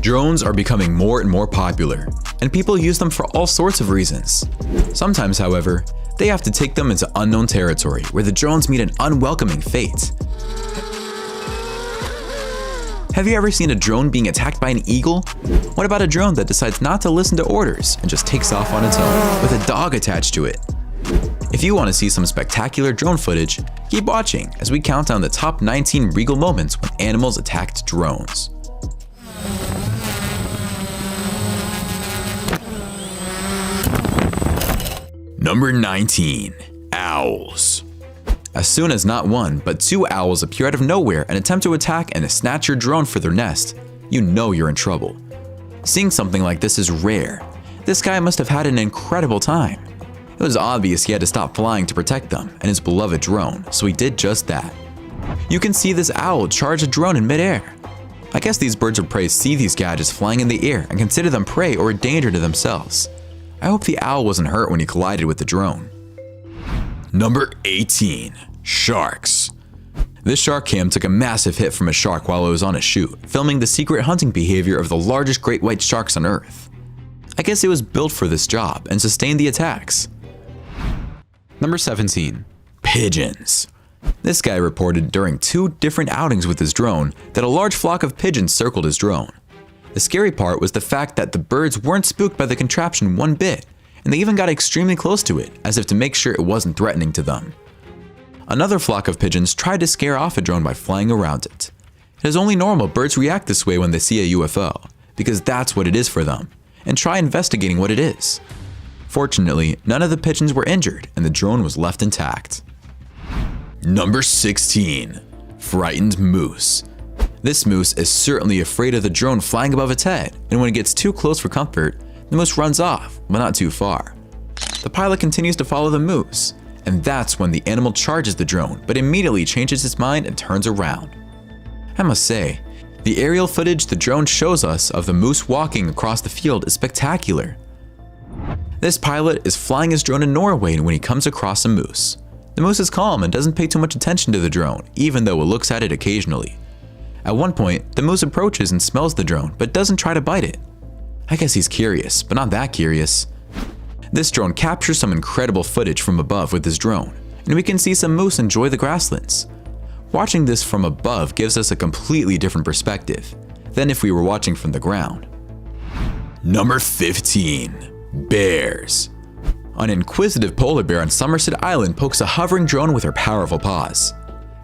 Drones are becoming more and more popular, and people use them for all sorts of reasons. Sometimes, however, they have to take them into unknown territory where the drones meet an unwelcoming fate. Have you ever seen a drone being attacked by an eagle? What about a drone that decides not to listen to orders and just takes off on its own with a dog attached to it? If you want to see some spectacular drone footage, keep watching as we count down the top 19 Regal moments when animals attacked drones. Number 19. Owls. As soon as not one, but two owls appear out of nowhere and attempt to attack and snatch your drone for their nest, you know you're in trouble. Seeing something like this is rare. This guy must have had an incredible time. It was obvious he had to stop flying to protect them and his beloved drone, so he did just that. You can see this owl charge a drone in midair. I guess these birds of prey see these gadgets flying in the air and consider them prey or a danger to themselves. I hope the owl wasn't hurt when he collided with the drone. Number 18. Sharks. This shark cam took a massive hit from a shark while it was on a shoot, filming the secret hunting behavior of the largest great white sharks on Earth. I guess it was built for this job and sustained the attacks. Number 17. Pigeons. This guy reported during 2 different outings with his drone that a large flock of pigeons circled his drone. The scary part was the fact that the birds weren't spooked by the contraption one bit, and they even got extremely close to it, as if to make sure it wasn't threatening to them. Another flock of pigeons tried to scare off a drone by flying around it. It is only normal birds react this way when they see a UFO, because that's what it is for them, and try investigating what it is. Fortunately, none of the pigeons were injured, and the drone was left intact. Number 16. Frightened moose. This moose is certainly afraid of the drone flying above its head, and when it gets too close for comfort, the moose runs off, but not too far. The pilot continues to follow the moose, and that's when the animal charges the drone, but immediately changes its mind and turns around. I must say, the aerial footage the drone shows us of the moose walking across the field is spectacular. This pilot is flying his drone in Norway when he comes across a moose. The moose is calm and doesn't pay too much attention to the drone, even though it looks at it occasionally. At one point, the moose approaches and smells the drone, but doesn't try to bite it. I guess he's curious, but not that curious. This drone captures some incredible footage from above with his drone, and we can see some moose enjoy the grasslands. Watching this from above gives us a completely different perspective than if we were watching from the ground. Number 15. Bears. An inquisitive polar bear on Somerset Island pokes a hovering drone with her powerful paws.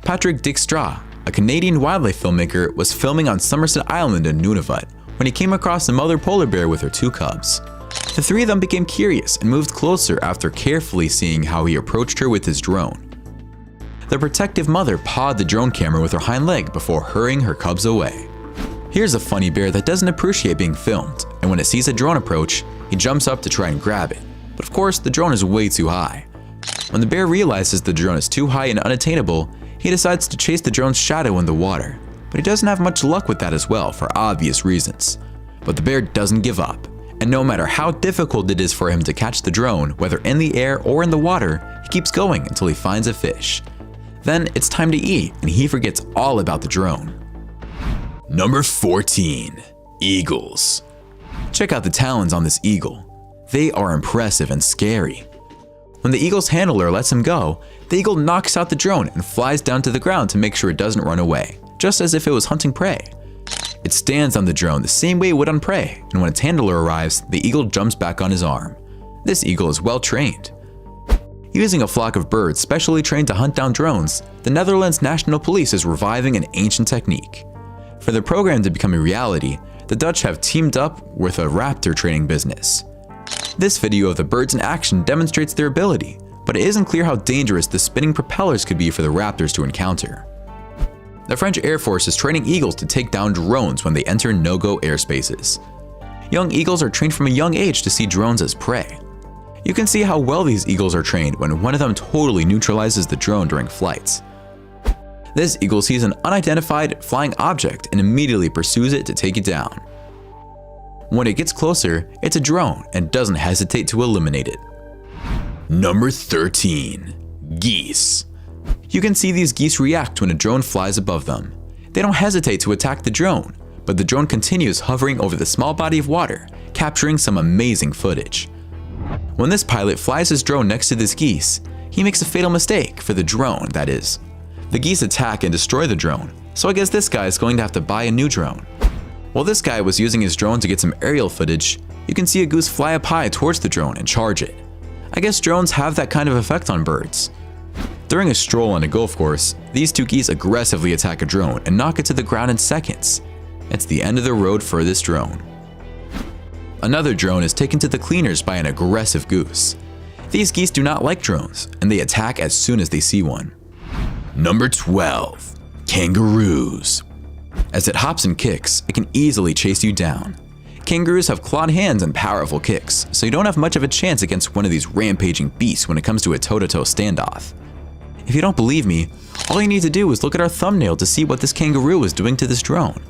Patrick Dijkstra, a Canadian wildlife filmmaker, was filming on Somerset Island in Nunavut when he came across a mother polar bear with her 2 cubs. The 3 of them became curious and moved closer after carefully seeing how he approached her with his drone. The protective mother pawed the drone camera with her hind leg before hurrying her cubs away. Here's a funny bear that doesn't appreciate being filmed, and when it sees a drone approach, he jumps up to try and grab it. But of course, the drone is way too high. When the bear realizes the drone is too high and unattainable, he decides to chase the drone's shadow in the water. But he doesn't have much luck with that as well, for obvious reasons. But the bear doesn't give up, and no matter how difficult it is for him to catch the drone, whether in the air or in the water, he keeps going until he finds a fish. Then it's time to eat, and he forgets all about the drone. Number 14. Eagles. Check out the talons on this eagle. They are impressive and scary. When the eagle's handler lets him go, the eagle knocks out the drone and flies down to the ground to make sure it doesn't run away, just as if it was hunting prey. It stands on the drone the same way it would on prey, and when its handler arrives, the eagle jumps back on his arm. This eagle is well trained. Using a flock of birds specially trained to hunt down drones, the Netherlands National Police is reviving an ancient technique. For the program to become a reality, the Dutch have teamed up with a raptor training business. This video of the birds in action demonstrates their ability, but it isn't clear how dangerous the spinning propellers could be for the raptors to encounter. The French Air Force is training eagles to take down drones when they enter no-go airspaces. Young eagles are trained from a young age to see drones as prey. You can see how well these eagles are trained when one of them totally neutralizes the drone during flights. This eagle sees an unidentified flying object and immediately pursues it to take it down. When it gets closer, it's a drone and doesn't hesitate to eliminate it. Number 13. Geese. You can see these geese react when a drone flies above them. They don't hesitate to attack the drone, but the drone continues hovering over the small body of water, capturing some amazing footage. When this pilot flies his drone next to these geese, he makes a fatal mistake for the drone, that is. The geese attack and destroy the drone, so I guess this guy is going to have to buy a new drone. While this guy was using his drone to get some aerial footage, you can see a goose fly up high towards the drone and charge it. I guess drones have that kind of effect on birds. During a stroll on a golf course, these two geese aggressively attack a drone and knock it to the ground in seconds. It's the end of the road for this drone. Another drone is taken to the cleaners by an aggressive goose. These geese do not like drones, and they attack as soon as they see one. Number 12. Kangaroos. As it hops and kicks, it can easily chase you down. Kangaroos have clawed hands and powerful kicks, so you don't have much of a chance against one of these rampaging beasts when it comes to a toe-to-toe standoff. If you don't believe me, all you need to do is look at our thumbnail to see what this kangaroo is doing to this drone.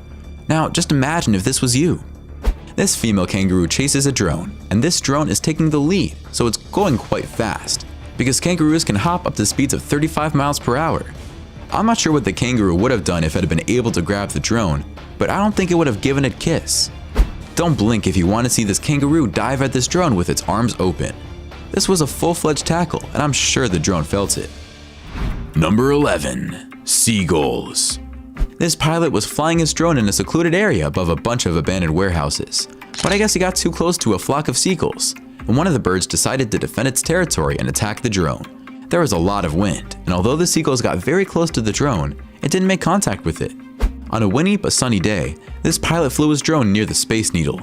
Now, just imagine if this was you. This female kangaroo chases a drone, and this drone is taking the lead, so it's going quite fast, because kangaroos can hop up to speeds of 35 miles per hour. I'm not sure what the kangaroo would have done if it had been able to grab the drone, but I don't think it would have given it a kiss. Don't blink if you want to see this kangaroo dive at this drone with its arms open. This was a full-fledged tackle, and I'm sure the drone felt it. Number 11. Seagulls. This pilot was flying his drone in a secluded area above a bunch of abandoned warehouses, but I guess he got too close to a flock of seagulls, and one of the birds decided to defend its territory and attack the drone. There was a lot of wind, and although the seagulls got very close to the drone, it didn't make contact with it. On a windy but sunny day, this pilot flew his drone near the Space Needle.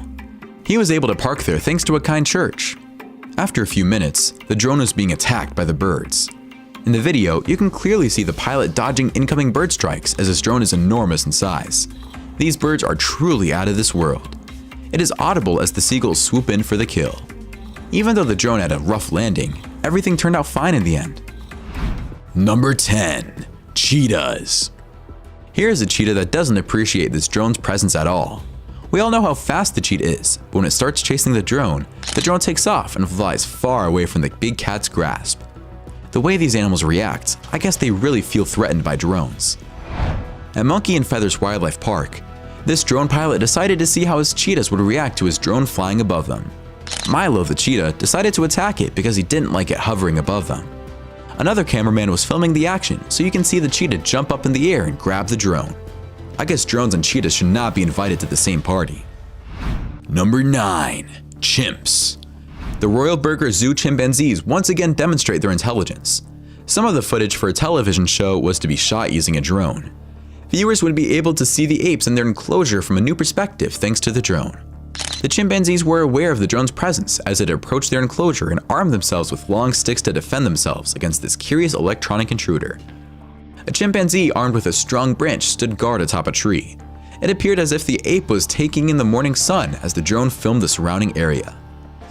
He was able to park there thanks to a kind church. After a few minutes, the drone was being attacked by the birds. In the video, you can clearly see the pilot dodging incoming bird strikes as his drone is enormous in size. These birds are truly out of this world. It is audible as the seagulls swoop in for the kill. Even though the drone had a rough landing, everything turned out fine in the end. Number 10. Cheetahs. Here's a cheetah that doesn't appreciate this drone's presence at all. We all know how fast the cheetah is, but when it starts chasing the drone takes off and flies far away from the big cat's grasp. The way these animals react, I guess they really feel threatened by drones. At Monkey and Feathers Wildlife Park, this drone pilot decided to see how his cheetahs would react to his drone flying above them. Milo the cheetah decided to attack it because he didn't like it hovering above them. Another cameraman was filming the action, so you can see the cheetah jump up in the air and grab the drone. I guess drones and cheetahs should not be invited to the same party. Number 9. Chimps. The Royal Burger Zoo chimpanzees once again demonstrate their intelligence. Some of the footage for a television show was to be shot using a drone. Viewers would be able to see the apes in their enclosure from a new perspective thanks to the drone. The chimpanzees were aware of the drone's presence as it approached their enclosure and armed themselves with long sticks to defend themselves against this curious electronic intruder. A chimpanzee armed with a strong branch stood guard atop a tree. It appeared as if the ape was taking in the morning sun as the drone filmed the surrounding area.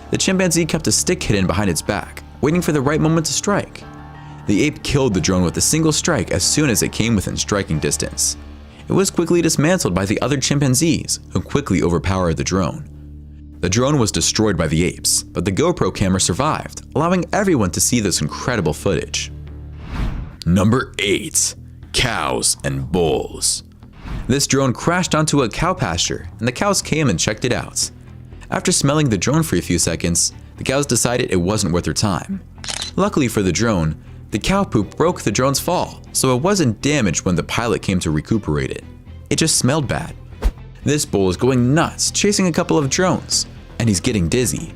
The chimpanzee kept a stick hidden behind its back, waiting for the right moment to strike. The ape killed the drone with a single strike as soon as it came within striking distance. It was quickly dismantled by the other chimpanzees, who quickly overpowered the drone. The drone was destroyed by the apes, but the GoPro camera survived, allowing everyone to see this incredible footage. Number 8. Cows and bulls. This drone crashed onto a cow pasture, and the cows came and checked it out. After smelling the drone for a few seconds, the cows decided it wasn't worth their time. Luckily for the drone, the cow poop broke the drone's fall, so it wasn't damaged when the pilot came to recuperate it. It just smelled bad. This bull is going nuts, chasing a couple of drones, and he's getting dizzy.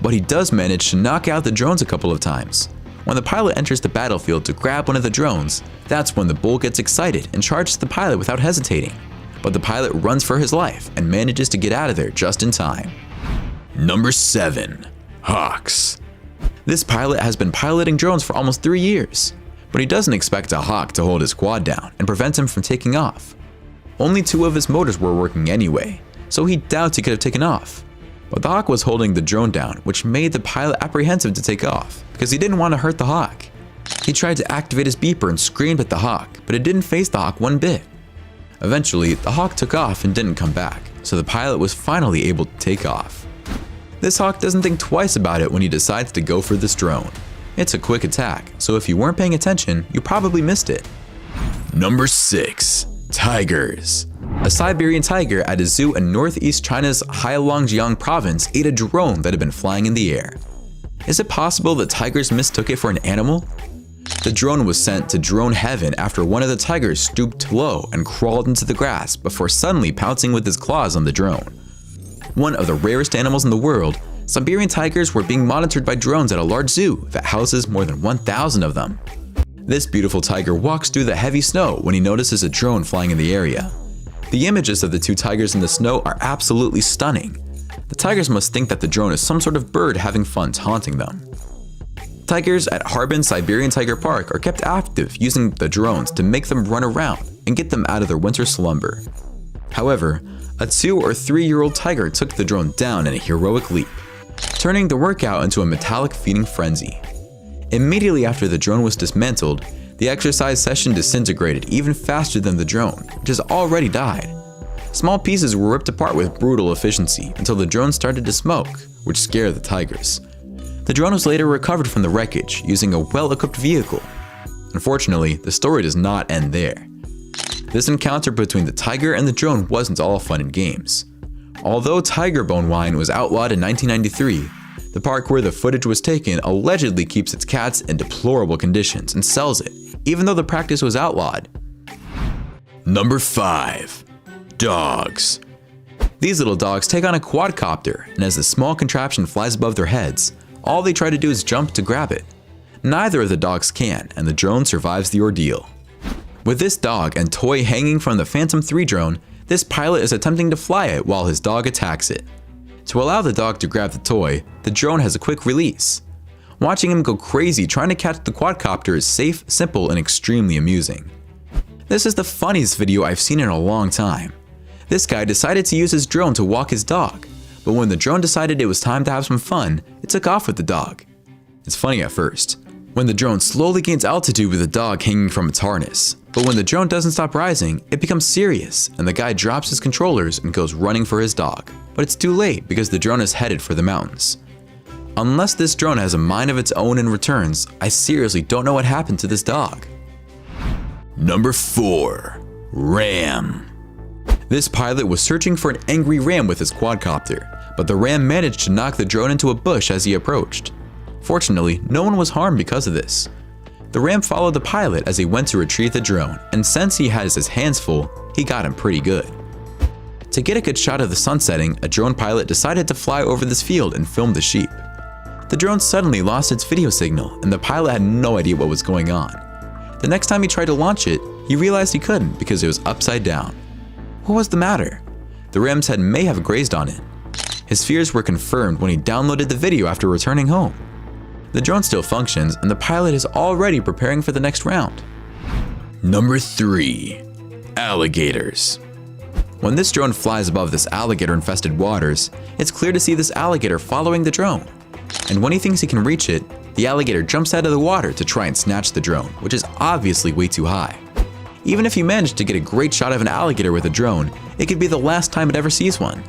But he does manage to knock out the drones a couple of times. When the pilot enters the battlefield to grab one of the drones, that's when the bull gets excited and charges the pilot without hesitating. But the pilot runs for his life and manages to get out of there just in time. Number 7. Hawks. This pilot has been piloting drones for almost 3 years, but he doesn't expect a hawk to hold his quad down and prevent him from taking off. Only 2 of his motors were working anyway, so he doubts he could have taken off. But the hawk was holding the drone down, which made the pilot apprehensive to take off because he didn't want to hurt the hawk. He tried to activate his beeper and screamed at the hawk, but it didn't faze the hawk one bit. Eventually, the hawk took off and didn't come back, so the pilot was finally able to take off. This hawk doesn't think twice about it when he decides to go for this drone. It's a quick attack, so if you weren't paying attention, you probably missed it. Number 6. Tigers. A Siberian tiger at a zoo in northeast China's Heilongjiang province ate a drone that had been flying in the air. Is it possible that tigers mistook it for an animal? The drone was sent to drone heaven after one of the tigers stooped low and crawled into the grass before suddenly pouncing with his claws on the drone. One of the rarest animals in the world, Siberian tigers were being monitored by drones at a large zoo that houses more than 1,000 of them. This beautiful tiger walks through the heavy snow when he notices a drone flying in the area. The images of the two tigers in the snow are absolutely stunning. The tigers must think that the drone is some sort of bird having fun taunting them. Tigers at Harbin Siberian Tiger Park are kept active using the drones to make them run around and get them out of their winter slumber. However, a 2 or 3-year-old tiger took the drone down in a heroic leap, turning the workout into a metallic feeding frenzy. Immediately after the drone was dismantled, the exercise session disintegrated even faster than the drone, which has already died. Small pieces were ripped apart with brutal efficiency until the drone started to smoke, which scared the tigers. The drone was later recovered from the wreckage using a well-equipped vehicle. Unfortunately, the story does not end there. This encounter between the tiger and the drone wasn't all fun and games. Although tiger bone wine was outlawed in 1993, the park where the footage was taken allegedly keeps its cats in deplorable conditions and sells it, even though the practice was outlawed. Number 5. Dogs. These little dogs take on a quadcopter, and as the small contraption flies above their heads, all they try to do is jump to grab it. Neither of the dogs can, and the drone survives the ordeal. With this dog and toy hanging from the Phantom 3 drone, this pilot is attempting to fly it while his dog attacks it. To allow the dog to grab the toy, the drone has a quick release. Watching him go crazy trying to catch the quadcopter is safe, simple, and extremely amusing. This is the funniest video I've seen in a long time. This guy decided to use his drone to walk his dog, but when the drone decided it was time to have some fun, it took off with the dog. It's funny at first, when the drone slowly gains altitude with the dog hanging from its harness, but when the drone doesn't stop rising, it becomes serious and the guy drops his controllers and goes running for his dog. But it's too late because the drone is headed for the mountains. Unless this drone has a mind of its own and returns, I seriously don't know what happened to this dog. Number 4. Ram. This pilot was searching for an angry ram with his quadcopter, but the ram managed to knock the drone into a bush as he approached. Fortunately, no one was harmed because of this. The ram followed the pilot as he went to retrieve the drone, and since he had his hands full, he got him pretty good. To get a good shot of the sun setting, a drone pilot decided to fly over this field and film the sheep. The drone suddenly lost its video signal, and the pilot had no idea what was going on. The next time he tried to launch it, he realized he couldn't because it was upside down. What was the matter? The ram's head may have grazed on it. His fears were confirmed when he downloaded the video after returning home. The drone still functions, and the pilot is already preparing for the next round. Number 3. Alligators. When this drone flies above this alligator-infested waters, it's clear to see this alligator following the drone. And when he thinks he can reach it, the alligator jumps out of the water to try and snatch the drone, which is obviously way too high. Even if you manage to get a great shot of an alligator with a drone, it could be the last time it ever sees one.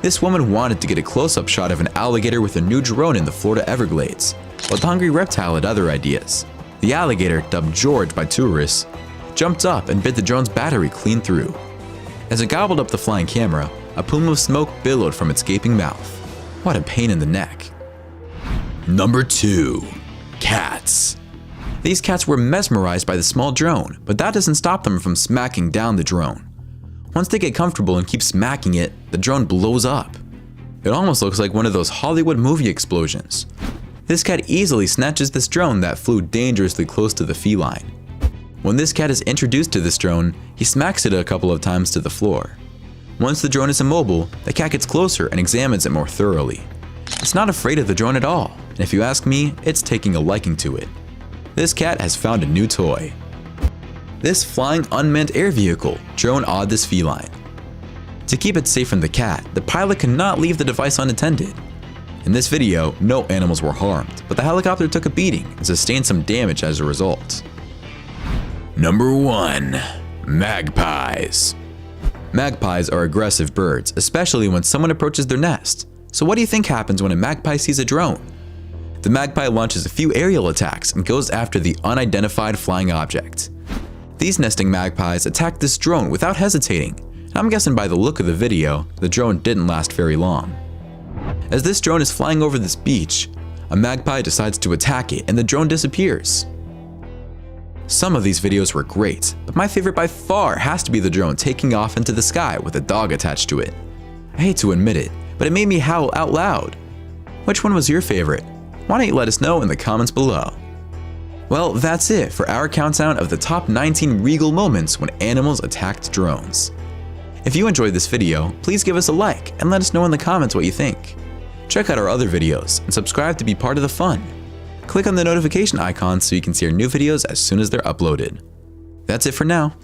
This woman wanted to get a close-up shot of an alligator with a new drone in the Florida Everglades, but the hungry reptile had other ideas. The alligator, dubbed George by tourists, jumped up and bit the drone's battery clean through. As it gobbled up the flying camera, a plume of smoke billowed from its gaping mouth. What a pain in the neck. Number 2. Cats. These cats were mesmerized by the small drone, but that doesn't stop them from smacking down the drone. Once they get comfortable and keep smacking it, the drone blows up. It almost looks like one of those Hollywood movie explosions. This cat easily snatches this drone that flew dangerously close to the feline. When this cat is introduced to this drone, he smacks it a couple of times to the floor. Once the drone is immobile, the cat gets closer and examines it more thoroughly. It's not afraid of the drone at all, and if you ask me, it's taking a liking to it. This cat has found a new toy. This flying unmanned air vehicle drone awed this feline. To keep it safe from the cat, the pilot could not leave the device unattended. In this video, no animals were harmed, but the helicopter took a beating and sustained some damage as a result. Number 1. Magpies. Magpies are aggressive birds, especially when someone approaches their nest. So what do you think happens when a magpie sees a drone? The magpie launches a few aerial attacks and goes after the unidentified flying object. These nesting magpies attack this drone without hesitating, I'm guessing by the look of the video, the drone didn't last very long. As this drone is flying over this beach, a magpie decides to attack it and the drone disappears. Some of these videos were great, but my favorite by far has to be the drone taking off into the sky with a dog attached to it. I hate to admit it, but it made me howl out loud. Which one was your favorite? Why don't you let us know in the comments below? Well, that's it for our countdown of the top 19 Regal moments when animals attacked drones. If you enjoyed this video, please give us a like and let us know in the comments what you think. Check out our other videos and subscribe to be part of the fun. Click on the notification icon so you can see our new videos as soon as they're uploaded. That's it for now.